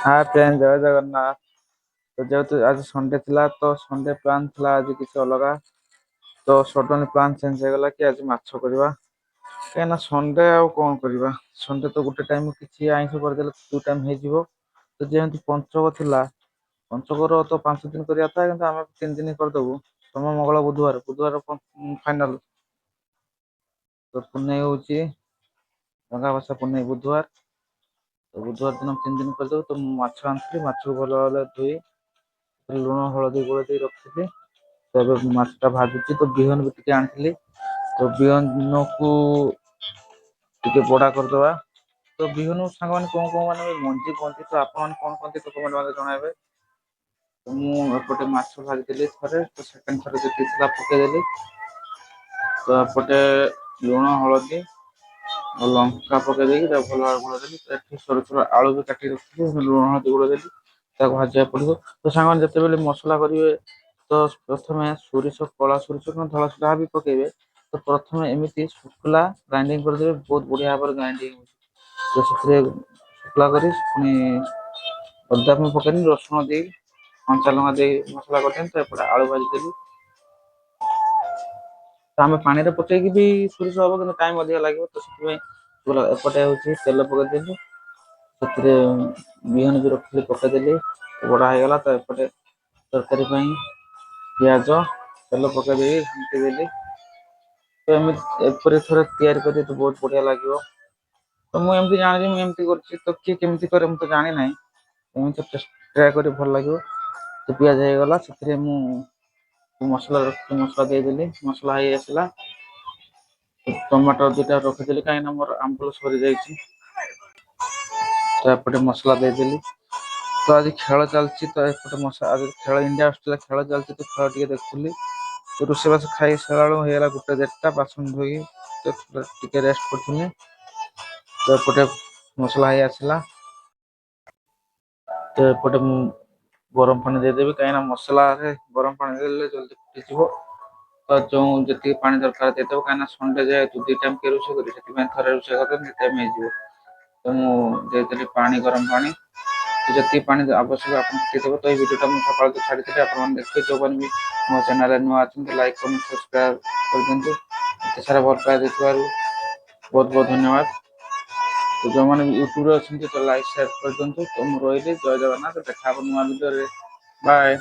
Hi friend, जय जगन्नाथ। तो जेहेतु आज संडे थिला तो संडे प्लान थिला आज किसी अलग। तो सडनली प्लान चेंज हो गला कि आज माछ करवा। कहना संडे आउ कौन करवा। संडे तो गोटे टाइम किसी आइंष करदेले दु टाइम हो जिवो। तो जेहेतु पंचक थिला, पंचकर तो 5 दिन करिया था किंतु आमे 3 दिन करदेबु। सोम मंगल बुधवार बुधवार फाइनल। तो पुणे होची गंगा भाषा पुणे बुधवार। तो बुधवार दिन 3 दिन करदेबु। तो माछ आनथि, माछ को भल भाबरे धोई लुण हलदी गोलेଇ देଇ रखिଥିଲି। तो ଏବେ ମାଛଟା ଭାଜୁଛି। ତ ବିହନ ବି ଟିକେ ଆଣିଥିଲି। ତ ବିହନକୁ ଟିକେ ବଡା କରିଦବା। ତ ବିହନ ସାଙ୍ଗମାନେ କଣ ମାନେ ମଞ୍ଜି କୁହନ୍ତି, ତ ଆପଣମାନେ କଣ କୁହନ୍ତି ତ କମେଣ୍ଟ ମୋତେ ଜଣାଇବେ। ତ ମୁଁ ଏପଟେ ମାଛ ଭାଜିଦେଲି ଥରେ, ତ ସେକେଣ୍ଡ ଥରେ ଯେତିକି ଥିଲା ପକେଇଦେଲି। ତ ଏପଟେ ଲୁଣ ହଳଦୀ ଆଉ ଲଙ୍କା ପକେଇ ଦେଇକି ତାକୁ ଭଲ ଭାବରେ ଗୋଳେଇଦେଲି। ଏଠି ଛୋଟ ଛୋଟ ଆଳୁ ବି କାଟିକି ରଖିଥିଲି, ଲୁଣ ହଳଦୀ ଗୋଳେଇଦେଲି। ତାକୁ ଭାଜିବାକୁ ପଡିବ। ତ ସାଙ୍ଗମାନେ ଯେତେବେଳେ ମସଲା କରିବେ ତ ପ୍ରଥମେ ସୋରିଷ, କଳା ସୋରିଷ କିମ୍ବା ଧଳା ସୋରିଷ ଯାହା ବି ପକେଇବେ, ତ ପ୍ରଥମେ ଏମିତି ଶୁଖିଲା ଗ୍ରାଇଣ୍ଡିଙ୍ଗ କରିଦେବେ। ବହୁତ ବଢିଆ ଭାବରେ ଗ୍ରାଇଣ୍ଡିଙ୍ଗ ହଉଛି। ତ ସେଥିରେ ଶୁଖିଲା କରି ପୁଣି ଅଦା ମୁଁ ପକେଇନି, ରସୁଣ ଦେଇ କଞ୍ଚା ଲଙ୍କା ଦେଇ ମସଲା କରିଦେଲି। ତ ଏପଟେ ଆଳୁ ଭାଜିଦେଲି। ତ ଆମେ ପାଣିରେ ପକେଇକି ବି ସୋରିଷ ହବ କିନ୍ତୁ ଟାଇମ ଅଧିକା ଲାଗିବ। ତ ସେଥିପାଇଁ ଏପଟେ ହଉଛି ତେଲ ପକେଇଦେଲି। ସେଥିରେ ବିହନ ବି ରଖିଥିଲି ପକେଇଦେଲି। ବଡା ହେଇଗଲା। ତ ଏପଟେ ତରକାରୀ ପାଇଁ ପିଆଜ ତେଲ ପକେଇ ଦେଇ ଘାଣ୍ଟି ଦେଲି। ତ ଏମିତି ଏପରି ଥରେ ତିଆରି କରି ତ ବହୁତ ବଢିଆ ଲାଗିବ। ତ ମୁଁ ଏମିତି ଜାଣିଛି, ମୁଁ ଏମିତି କରୁଛି। ତ କିଏ କେମିତି କରେ ମୁଁ ତ ଜାଣିନାହିଁ। ଏମିତି ଟ୍ରାଏ କରି ଭଲ ଲାଗିବ। ତ ପିଆଜ ହେଇଗଲା, ସେଥିରେ ମୁଁ ମସଲା ରଖିଥିଲି, ମସଲା ଦେଇଦେଲି। ମସଲା ହେଇ ଆସିଲା। ଟମାଟର ଦିଟା ରଖିଥିଲି କାହିଁକିନା ମୋର ଆମ୍ବୁଲ ସରିଯାଇଛି। ତ ଏପଟେ ମସଲା ଦେଇଦେଲି। ତ ଆଜି ଖେଳ ଚାଲିଛି। ତ ଏପଟେ ଆଜି ଖେଳ ଇଣ୍ଡିଆ ଅଷ୍ଟ୍ରେଲିଆ ଖେଳ ଚାଲିଛି। ତ ଖେଳ ଟିକେ ଦେଖୁଥିଲି। ତ ରୋଷେଇବାସ ଖାଇ ସାରିଲା ବେଳକୁ ହେଇଗଲା 1:30। ବାସନ ଧୋଇ ଟିକେ ରେଷ୍ଟ କରୁଥିଲି। ତ ଏପଟେ ମସଲା ହେଇ ଆସିଲା। ତ ଏପଟେ ମୁଁ ଗରମ ପାଣି ଦେଇଦେବି, କାହିଁକିନା ମସଲାରେ ଗରମ ପାଣି ଦେଲେ ଜଲ୍ଦି ଫୁଟିଯିବ। ତ ଯୋଉ ଯେତିକି ପାଣି ଦରକାର ଦେଇଦବ, କାହିଁକିନା ସଣ୍ଡେ ଯେହେତୁ 2 ଟାଇମ୍ କିଏ ରୋଷେଇ କରିବେ, ସେଥିପାଇଁ ଥରେ ରୋଷେଇ କରିଦେଲେ 2 ଟାଇମ୍ ହେଇଯିବ। ତ ମୁଁ ଦେଇଦେଲି ପାଣି, ଗରମ ପାଣି। ଯେତିକି ପାଣି ଆବଶ୍ୟକ ଆପଣ ଫୁଟେଇଦେବେ। ତ ଏଇ ଭିଡ଼ିଓଟା ମୁଁ ସକାଳୁ ତ ଛାଡ଼ିଥିଲି, ଆପଣମାନେ ଦେଖିବେ। ଯୋଉମାନେ ବି ମୋ ଚ୍ୟାନେଲରେ ନୂଆ ଅଛନ୍ତି ଲାଇକ୍ କମେଣ୍ଟ ସବସ୍କ୍ରାଇବ୍ କରିଦିଅନ୍ତୁ। ଏତେ ସାରା ଭଲ ପାଇବା ଦେଇଥିବାରୁ ବହୁତ ବହୁତ ଧନ୍ୟବାଦ। ତ ଯୋଉମାନେ ବି ୟୁଟ୍ୟୁବରେ ଅଛନ୍ତି ତ ଲାଇକ୍ ସେୟାର କରିଦିଅନ୍ତୁ। ତ ମୁଁ ରହିଲି, ଜୟ ଜଗନ୍ନାଥ। ଦେଖା ହବ ନୂଆ ଭିଡ଼ିଓରେ। ବାଏ।